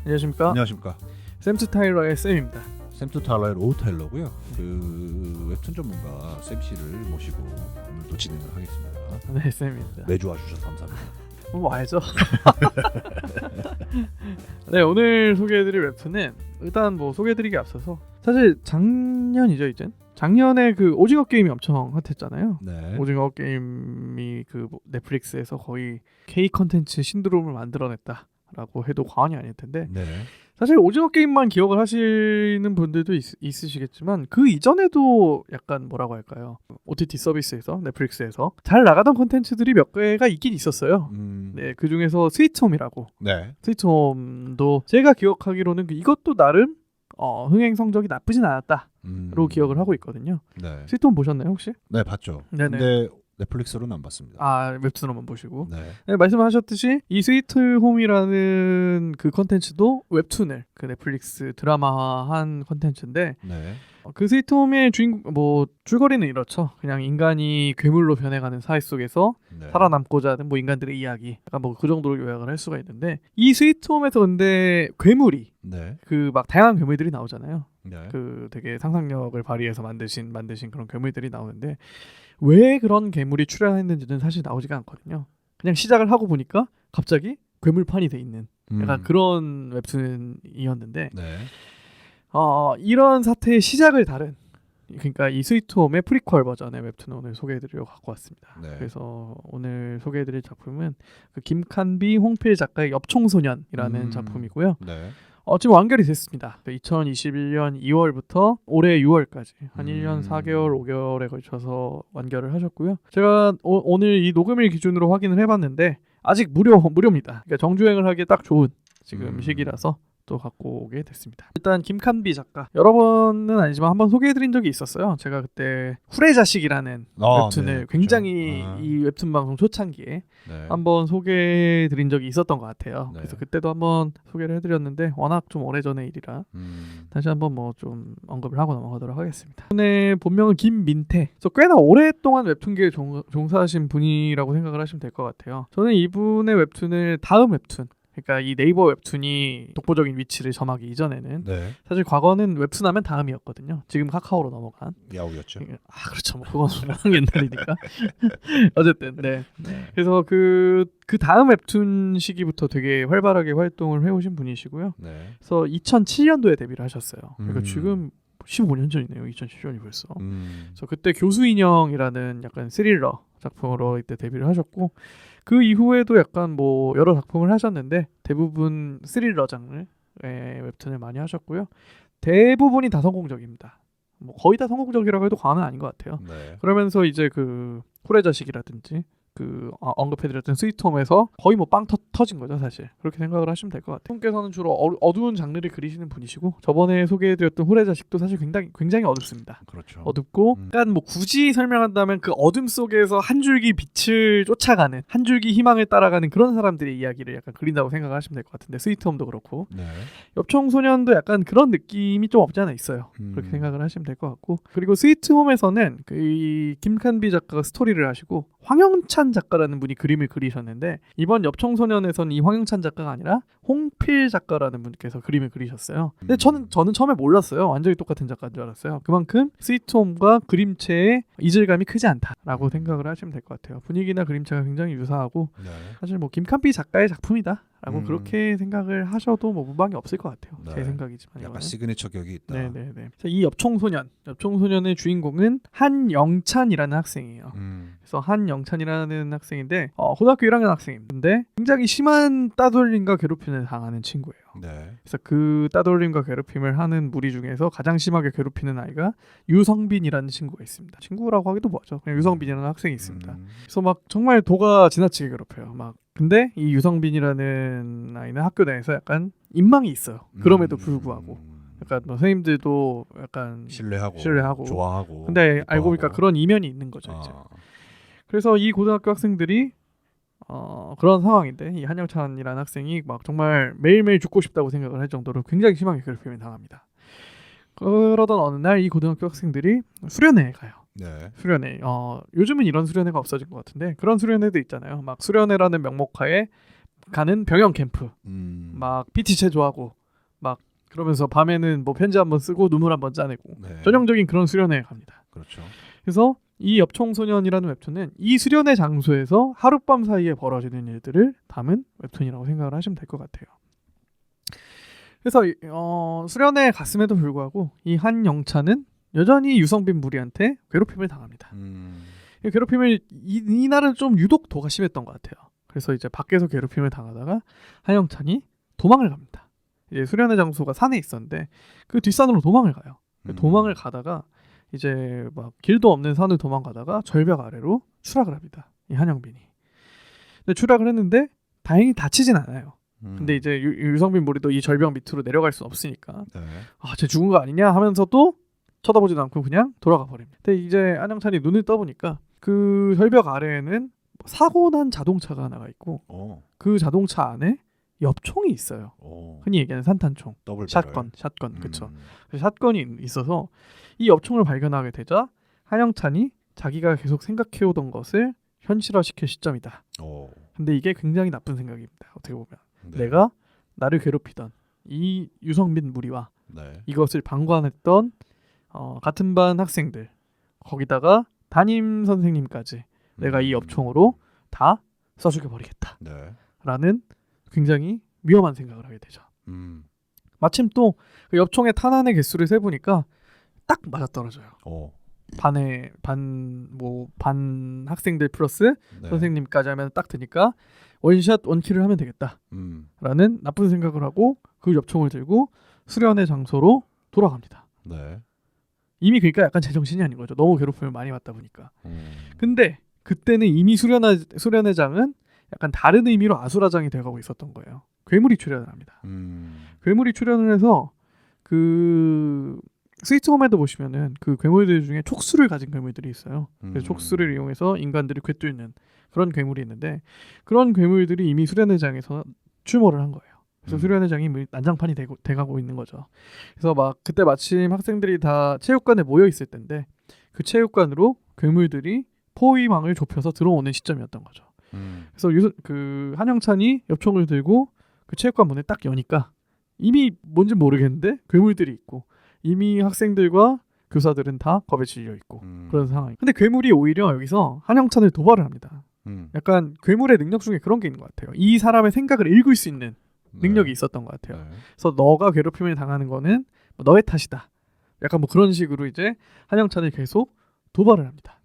안녕하십니까. 안녕하십니까. 샘투 타일러의 쌤입니다. 샘투 타일러의 로우 타일러고요. 그 웹툰 전문가 샘 씨를 모시고 오늘도 진행을 하겠습니다. 네, 쌤입니다. 매주 와주셔서 감사합니다. 와야죠. 네, 오늘 소개해드릴 웹툰은 일단 뭐 소개해드리기 앞서서 사실 작년이죠 이젠. 작년에 그 오징어 게임이 엄청 핫했잖아요. 네. 오징어 게임이 그 넷플릭스에서 거의 K 컨텐츠 신드롬을 만들어냈다라고 해도 과언이 아닐 텐데 네. 사실 오징어 게임만 기억을 하시는 분들도 있으시겠지만 그 이전에도 약간 뭐라고 할까요? OTT 서비스에서 넷플릭스에서 잘 나가던 콘텐츠들이 몇 개가 있긴 있었어요. 네, 그 중에서 스위트홈이라고. 네. 스위트홈도 제가 기억하기로는 이것도 나름 흥행 성적이 나쁘진 않았다로 기억을 하고 있거든요. 네. 스위트홈 보셨나요 혹시? 네, 봤죠. 네네. 근데 넷플릭스로는 안 봤습니다. 아, 웹툰으로만 보시고. 네. 네, 말씀하셨듯이 이 스위트홈이라는 그 컨텐츠도 웹툰을 그 넷플릭스 드라마화한 컨텐츠인데 네. 그 스위트홈의 주인공 뭐 줄거리는 이렇죠. 그냥 인간이 괴물로 변해가는 사회 속에서 네. 살아남고자 하는 뭐 인간들의 이야기, 약간 뭐 그 정도로 요약을 할 수가 있는데 이 스위트홈에서 근데 괴물이 네. 그 막 다양한 괴물들이 나오잖아요. 네. 그 되게 상상력을 발휘해서 만드신 그런 괴물들이 나오는데 왜 그런 괴물이 출연했는지는 사실 나오지가 않거든요. 그냥 시작을 하고 보니까 갑자기 괴물판이 돼 있는 약간 그런 웹툰이었는데 네. 이런 사태의 시작을 다룬 그러니까 이 스위트홈의 프리퀄 버전의 웹툰을 오늘 소개해드리려고 갖고 왔습니다. 네. 그래서 오늘 소개해드릴 작품은 그 김칸비 홍필 작가의 엽총소년이라는 작품이고요. 네. 지금 완결이 됐습니다. 2021년 2월부터 올해 6월까지 한 1년 4개월, 5개월에 걸쳐서 완결을 하셨고요. 제가 오늘 이 녹음일 기준으로 확인을 해봤는데 아직 무료입니다. 그러니까 정주행을 하기에 딱 좋은 지금 시기라서 또 갖고 오게 됐습니다. 일단 김칸비 작가 여러 번은 아니지만 한번 소개해드린 적이 있었어요. 제가 그때 후레 자식이라는 웹툰을 네, 굉장히 그렇죠. 이 웹툰 방송 초창기에 네. 한번 소개해드린 적이 있었던 것 같아요. 네. 그래서 그때도 한번 소개를 해드렸는데 워낙 좀 오래전의 일이라 다시 한번 뭐 좀 언급을 하고 넘어가도록 하겠습니다. 이분의 본명은 김민태. 그래서 꽤나 오랫동안 웹툰계에 종사하신 분이라고 생각을 하시면 될 것 같아요. 저는 이분의 웹툰을 다음 웹툰 그러니까 이 네이버 웹툰이 독보적인 위치를 점하기 이전에는 네. 사실 과거는 웹툰 하면 다음이었거든요. 지금 카카오로 넘어간. 야후였죠. 아 그렇죠. 뭐 그건 워낙 옛날이니까. 어쨌든 네. 그래서 그 다음 웹툰 시기부터 되게 활발하게 활동을 해오신 분이시고요. 네. 그래서 2007년도에 데뷔를 하셨어요. 그러니까 지금 15년 전이네요. 2007년이 벌써. 그래서 그때 교수인형이라는 약간 스릴러 작품으로 이때 데뷔를 하셨고 그 이후에도 약간 뭐 여러 작품을 하셨는데 대부분 스릴러 장르의 웹툰을 많이 하셨고요. 대부분이 다 성공적입니다. 뭐 거의 다 성공적이라고 해도 과언은 아닌 것 같아요. 네. 그러면서 이제 그 후레 자식이라든지 그 언급해드렸던 스위트홈에서 거의 뭐 빵 터진 거죠 사실. 그렇게 생각을 하시면 될 것 같아요. 분께서는 주로 어두운 장르를 그리시는 분이시고 저번에 소개해드렸던 후레 자식도 사실 굉장히 어둡습니다. 그렇죠. 어둡고 약간 뭐 굳이 설명한다면 그 어둠 속에서 한 줄기 빛을 쫓아가는 한 줄기 희망을 따라가는 그런 사람들의 이야기를 약간 그린다고 생각하시면 될 것 같은데 스위트홈도 그렇고 네. 엽총소년도 약간 그런 느낌이 좀 없지 않아 있어요. 그렇게 생각을 하시면 될 것 같고 그리고 스위트홈에서는 그 김칸비 작가가 스토리를 하시고 황영찬 작가라는 분이 그림을 그리셨는데 이번 엽총소년에서는 이 황영찬 작가가 아니라 홍필 작가라는 분께서 그림을 그리셨어요. 근데 저는 처음에 몰랐어요. 완전히 똑같은 작가인 줄 알았어요. 그만큼 스위트홈과 그림체의 이질감이 크지 않다라고 생각을 하시면 될 것 같아요. 분위기나 그림체가 굉장히 유사하고 네. 사실 뭐 김칸비 작가의 작품이다 라고 그렇게 생각을 하셔도 뭐 무방이 없을 것 같아요. 네. 제 생각이지만 약간 이거는. 시그니처 격이 있다. 네네네. 이 엽총소년의 주인공은 한영찬이라는 학생이에요. 그래서 한영찬이라는 학생인데 고등학교 1학년 학생인데 굉장히 심한 따돌림과 괴롭힘을 당하는 친구예요. 네. 그래서 그 따돌림과 괴롭힘을 하는 무리 중에서 가장 심하게 괴롭히는 아이가 유성빈이라는 친구가 있습니다. 친구라고 하기도 뭐하죠. 그냥 유성빈이라는 학생이 있습니다. 그래서 막 정말 도가 지나치게 괴롭혀요. 막 근데 이 유성빈이라는 아이는 학교 내에서 약간 인망이 있어요. 그럼에도 불구하고 약간 뭐 선생님들도 약간 신뢰하고 좋아하고 근데 알고 보니까 그런 이면이 있는 거죠. 이제. 그래서 이 고등학교 학생들이 그런 상황인데 이 한영찬이라는 학생이 막 정말 매일매일 죽고 싶다고 생각을 할 정도로 굉장히 심하게 괴롭힘을 당합니다. 그러던 어느 날 이 고등학교 학생들이 수련회에 가요. 네. 수련회. 요즘은 이런 수련회가 없어진 것 같은데 그런 수련회도 있잖아요. 막 수련회라는 명목하에 가는 병영 캠프 막 PT 체조하고 막 그러면서 밤에는 뭐 편지 한번 쓰고 눈물 한번 짜내고 네. 전형적인 그런 수련회에 갑니다. 그렇죠. 그래서 이 엽총소년이라는 웹툰은 이 수련회 장소에서 하룻밤 사이에 벌어지는 일들을 담은 웹툰이라고 생각을 하시면 될 것 같아요. 그래서 수련회에 갔음에도 불구하고 이 한영찬은 여전히 유성빈 무리한테 괴롭힘을 당합니다. 이 괴롭힘을 이날은 좀 유독 도가 심했던 것 같아요. 그래서 이제 밖에서 괴롭힘을 당하다가 한영찬이 도망을 갑니다. 이제 수련회 장소가 산에 있었는데 그 뒷산으로 도망을 가요. 도망을 가다가 이제 막 길도 없는 산을 도망가다가 절벽 아래로 추락을 합니다. 이 한영빈이. 근데 추락을 했는데 다행히 다치진 않아요. 근데 이제 유성빈 무리도 이 절벽 밑으로 내려갈 수 없으니까 네. 쟤 죽은 거 아니냐 하면서도 쳐다보지도 않고 그냥 돌아가 버립니다. 근데 이제 한영찬이 눈을 떠보니까 그 절벽 아래에는 사고난 자동차가 하나가 있고 그 자동차 안에 엽총이 있어요. 흔히 얘기하는 산탄총, 더블 샷건, 그쵸. 샷건이 있어서 이 엽총을 발견하게 되자 한영찬이 자기가 계속 생각해오던 것을 현실화시킬 시점이다. 근데 이게 굉장히 나쁜 생각입니다. 어떻게 보면 네. 내가 나를 괴롭히던 이 유성빈 무리와 네. 이것을 방관했던 같은 반 학생들 거기다가 담임 선생님까지 내가 이 엽총으로 다 쏴 죽여버리겠다. 네. 라는 굉장히 위험한 생각을 하게 되죠. 마침 또 그 엽총의 탄환의 개수를 세보니까 딱 맞아떨어져요. 반 학생들 플러스 네. 선생님까지 하면 딱 되니까 원샷 원킬을 하면 되겠다. 라는 나쁜 생각을 하고 그 엽총을 들고 수련회 장소로 돌아갑니다. 네. 이미 그러니까 약간 제정신이 아닌 거죠. 너무 괴롭힘을 많이 받다 보니까. 근데 그때는 이미 수련회장은 약간 다른 의미로 아수라장이 돼가고 있었던 거예요. 괴물이 출연을 합니다. 괴물이 출연을 해서 그 스위트홈에도 보시면은 그 괴물들 중에 촉수를 가진 괴물들이 있어요. 그래서 촉수를 이용해서 인간들을 꿰뚫는 그런 괴물이 있는데 그런 괴물들이 이미 수련회장에서 출몰을 한 거예요. 그래서 수련회장이 난장판이 돼가고 있는 거죠. 그래서 막 그때 마침 학생들이 다 체육관에 모여 있을 때인데 그 체육관으로 괴물들이 포위망을 좁혀서 들어오는 시점이었던 거죠. 그래서 그 한영찬이 엽총을 들고 그 체육관 문을 딱 여니까 이미 뭔지 모르겠는데 괴물들이 있고 이미 학생들과 교사들은 다 겁에 질려 있고 그런 상황이. 근데 괴물이 오히려 여기서 한영찬을 도발을 합니다. 약간 괴물의 능력 중에 그런 게 있는 것 같아요. 이 사람의 생각을 읽을 수 있는 능력이 있었던 것 같아요. 그래서 너가 괴롭힘을 당하는 거는 너의 탓이다. 약간 뭐 그런 식으로 이제 한영찬을 계속 도발을 합니다.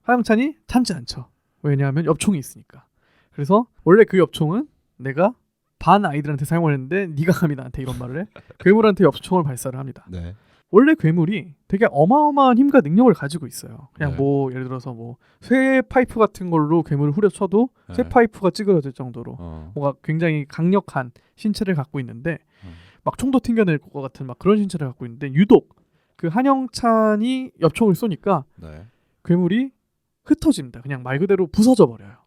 한영찬이 참지 않죠. 왜냐하면 엽총이 있으니까. 그래서 원래 그 엽총은 내가 반 아이들한테 사용을 했는데 네가 감히 나한테 이런 말을 해? 괴물한테 엽총을 발사를 합니다. 원래 괴물이 되게 어마어마한 힘과 능력을 가지고 있어요. 그냥 뭐 예를 들어서 뭐 쇠 파이프 같은 걸로 괴물을 후려쳐도 쇠 파이프가 찌그러질 정도로 뭔가 굉장히 강력한 신체를 갖고 있는데 막 총도 튕겨낼 것 같은 막 그런 신체를 갖고 있는데 유독 그 한영찬이 엽총을 쏘니까 괴물이 흩어집니다. 그냥 말 그대로 부서져 버려요.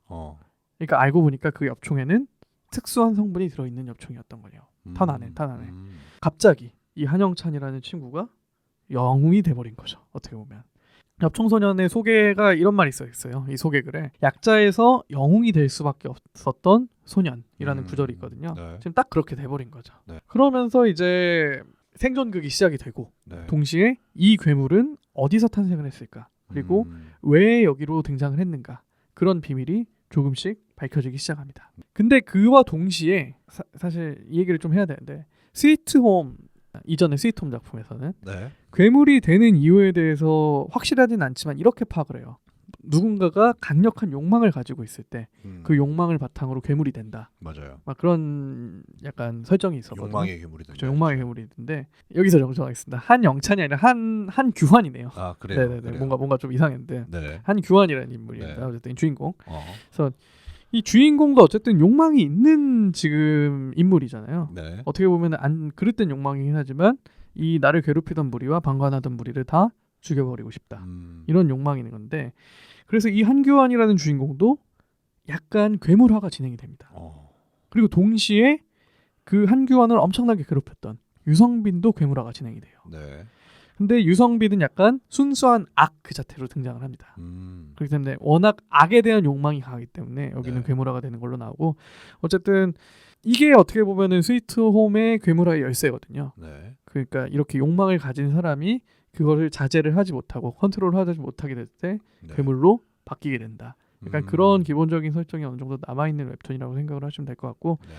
그러니까 알고 보니까 그 엽총에는 특수한 성분이 들어있는 엽총이었던 거예요. 탄 안에. 갑자기 이 한영찬이라는 친구가 영웅이 돼버린 거죠. 어떻게 보면. 엽총소년의 소개가 이런 말이 있어요. 이 소개글에 약자에서 영웅이 될 수밖에 없었던 소년이라는 구절이 있거든요. 지금 딱 그렇게 돼버린 거죠. 그러면서 이제 생존극이 시작이 되고 동시에 이 괴물은 어디서 탄생을 했을까? 그리고 왜 여기로 등장을 했는가? 그런 비밀이 조금씩 밝혀지기 시작합니다. 근데 그와 동시에 사실 이 얘기를 좀 해야 되는데 스위트홈 이전의 스위트홈 작품에서는 괴물이 되는 이유에 대해서 확실하진 않지만 이렇게 파악을 해요. 누군가가 강력한 욕망을 가지고 있을 때 그 욕망을 바탕으로 괴물이 된다. 맞아요. 막 그런 약간 설정이 있었거든요. 욕망의 괴물이 된다. 욕망의 괴물이던데 여기서 정정하겠습니다. 한영찬이 아니라 한규환이네요. 아 그래요. 네네네. 뭔가 좀 이상했는데 네. 한규환이라는 인물입니다. 어쨌든 주인공. 그래서 이 주인공도 어쨌든 욕망이 있는 지금 인물이잖아요. 어떻게 보면 안 그릇된 욕망이긴 하지만 이 나를 괴롭히던 무리와 방관하던 무리를 다 죽여버리고 싶다. 이런 욕망이 있는 건데 그래서 이 한규환이라는 주인공도 약간 괴물화가 진행이 됩니다. 그리고 동시에 그 한규환을 엄청나게 괴롭혔던 유성빈도 괴물화가 진행이 돼요. 근데 유성빈은 약간 순수한 악 그 자체로 등장을 합니다. 그렇기 때문에 워낙 악에 대한 욕망이 강하기 때문에 여기는 네. 괴물화가 되는 걸로 나오고 어쨌든 이게 어떻게 보면은 스위트홈의 괴물화의 열쇠거든요. 네. 그러니까 이렇게 욕망을 가진 사람이 그거를 자제를 하지 못하고 컨트롤하지 못하게 될 때 네. 괴물로 바뀌게 된다. 약간 음. 그런 기본적인 설정이 어느 정도 남아있는 웹툰이라고 생각을 하시면 될 것 같고 네.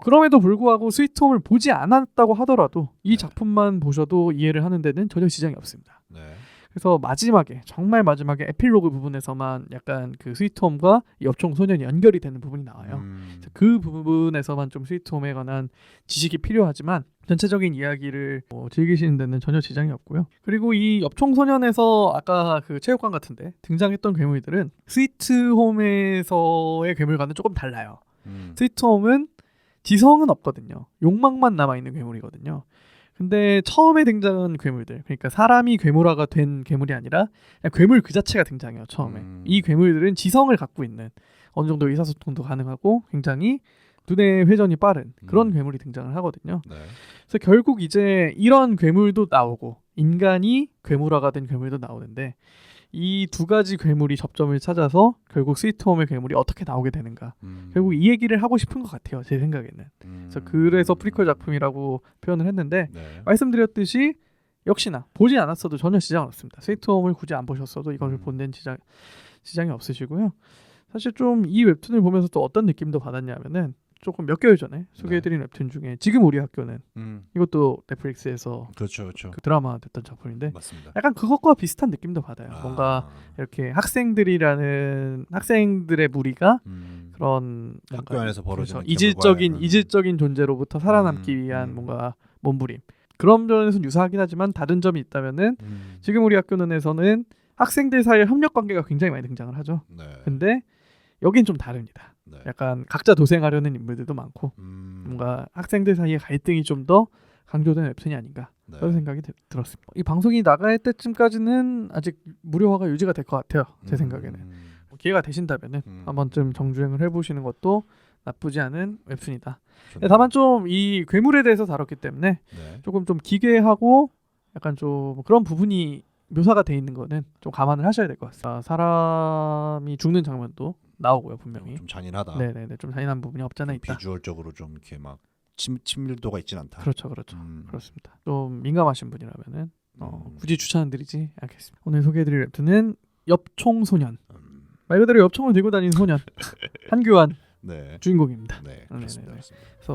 그럼에도 불구하고 스위트홈을 보지 않았다고 하더라도 이 네. 작품만 보셔도 이해를 하는 데는 전혀 지장이 없습니다. 네. 그래서 마지막에 정말 마지막에 에필로그 부분에서만 약간 그 스위트홈과 이 엽총 소년이 연결이 되는 부분이 나와요. 그래서 그 부분에서만 좀 스위트홈에 관한 지식이 필요하지만 전체적인 이야기를 즐기시는 데는 전혀 지장이 없고요. 그리고 이 엽총 소년에서 아까 그 체육관 같은데 등장했던 괴물들은 스위트홈에서의 괴물과는 조금 달라요. 스위트홈은 지성은 없거든요. 욕망만 남아있는 괴물이거든요. 근데 처음에 등장한 괴물들, 그러니까 사람이 괴물화가 된 괴물이 아니라 그냥 괴물 그 자체가 등장해요. 처음에. 이 괴물들은 지성을 갖고 있는 어느 정도 의사소통도 가능하고 굉장히 눈의 회전이 빠른 그런 괴물이 등장을 하거든요. 네. 그래서 결국 이제 이런 괴물도 나오고 인간이 괴물화가 된 괴물도 나오는데 이 두 가지 괴물이 접점을 찾아서 결국 스위트홈의 괴물이 어떻게 나오게 되는가. 결국 이 얘기를 하고 싶은 것 같아요. 제 생각에는. 그래서 프리퀄 작품이라고 표현을 했는데 네. 말씀드렸듯이 역시나 보지 않았어도 전혀 지장은 없습니다. 스위트홈을 굳이 안 보셨어도 이걸 본 데는 지장이 없으시고요. 사실 좀 이 웹툰을 보면서 또 어떤 느낌도 받았냐면은 조금 몇 개월 전에 소개해드린 웹툰 중에 지금 우리 학교는 이것도 넷플릭스에서 그렇죠, 그렇죠. 그 드라마 됐던 작품인데 맞습니다. 약간 그것과 비슷한 느낌도 받아요. 뭔가 이렇게 학생들의 무리가 그런 학교 안에서 벌어지는 이질적인 존재로부터 살아남기 위한 뭔가 몸부림. 그런 면에서는 유사하긴 하지만 다른 점이 있다면은 지금 우리 학교는에서는 학생들 사이의 협력 관계가 굉장히 많이 등장을 하죠. 네. 근데 여긴 좀 다릅니다. 네. 약간 각자 도생하려는 인물들도 많고 뭔가 학생들 사이의 갈등이 좀 더 강조된 웹툰이 아닌가 네. 그런 생각이 들었습니다. 이 방송이 나갈 때쯤까지는 아직 무료화가 유지가 될 것 같아요. 제 생각에는. 기회가 되신다면은 한 번쯤 정주행을 해보시는 것도 나쁘지 않은 웹툰이다. 다만 좀 이 괴물에 대해서 다뤘기 때문에 네. 조금 좀 기괴하고 약간 좀 그런 부분이 묘사가 돼 있는 거는 좀 감안을 하셔야 될 것 같습니다. 사람이 죽는 장면도 나오고요, 분명히. 좀 잔인하다. 네네네, 좀 잔인한 부분이 없잖아 있다. 비주얼적으로 좀 이렇게 막 친밀도가 있진 않다. 그렇죠. 그렇습니다. 좀 민감하신 분이라면은 굳이 추천드리지 않겠습니다. 오늘 소개해드릴 웹툰은 엽총소년. 말 그대로 엽총을 들고 다니는 소년 한규환 네. 주인공입니다. 네, 그렇습니다. 네네네. 그렇습니다. 그래서